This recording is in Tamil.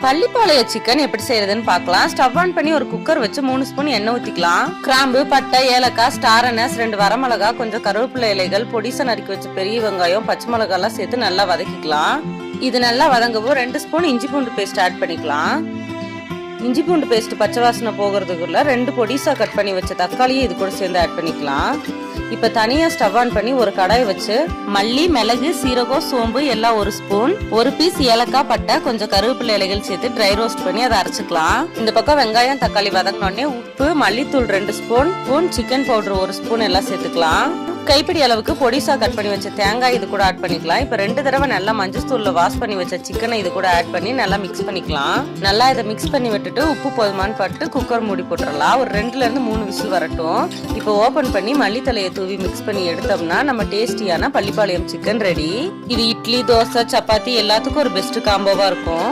பள்ளிப்பாளைய சிக்கன் எப்படி செய்யறதுன்னு பார்க்கலாம். ஸ்டவ் ஆன் பண்ணி ஒரு குக்கர் வச்சு 3 ஸ்பூன் எண்ணெய் ஊத்திக்கலாம். கிராம்பு, பட்டை, ஏலக்காய், ஸ்டார் அனஸ், 2 வரமிளகா, கொஞ்சம் கருவேப்பிலை இலைகள், பொடிசா நறுக்கி வச்ச பெரிய வெங்காயம், பச்சை மிளகாய் எல்லாம் சேர்த்து நல்லா வதக்கிக்கலாம். இது நல்லா வதங்கவும் 2 ஸ்பூன் இஞ்சி பூண்டு பேஸ்ட் ஆட் பண்ணிக்கலாம். இஞ்சி பூண்டு பேஸ்ட் பச்சை வாசனை போகிறதுக்குள்ள 2 பொடிசா கட் பண்ணி வச்ச தக்காளியை இது கூட சேர்ந்து ஆட் பண்ணிக்கலாம். இப்ப தனியா ஸ்டவ் ஆன் பண்ணி ஒரு கடாய் வச்சு மல்லி, மிளகு, சீரகம், சோம்பு எல்லாம் 1 ஸ்பூன், 1 பீஸ் ஏலக்காய், பட்டை, கொஞ்சம் கருவேப்பிலை இலைகள் சேர்த்து ட்ரை ரோஸ்ட் பண்ணி அதை அரைச்சுக்கலாம். இந்த பக்கம் வெங்காயம், தக்காளி வதங்கினோடனே உப்பு, மல்லித்தூள் 2 ஸ்பூன், சிக்கன் பவுடர் 1 ஸ்பூன் எல்லாம் சேர்த்துக்கலாம். கைப்பிடி அளவுக்கு பொடிசா கட் பண்ணி வச்ச தேங்காய் இது கூட ஆட் பண்ணிக்கலாம். இப்ப 2 தடவை நல்லா மஞ்சள் தூள்ல வாஷ் பண்ணி வச்ச சிக்கனை இது கூட ஆட் பண்ணி நல்லா மிக்ஸ் பண்ணிக்கலாம். நல்லா இதை மிக்ஸ் பண்ணி விட்டுட்டு உப்பு போதுமான்னு பார்த்து குக்கர் மூடி போட்டுடலாம். ஒரு 2ல இருந்து 3 விசில் வரட்டும். இப்போ ஓபன் பண்ணி மல்லித்தலையை தூவி மிக்ஸ் பண்ணி எடுத்தோம்னா நம்ம டேஸ்டியான பள்ளிப்பாளையம் சிக்கன் ரெடி. இது இட்லி, தோசை, சப்பாத்தி எல்லாத்துக்கும் ஒரு பெஸ்ட் காம்போவா இருக்கும்.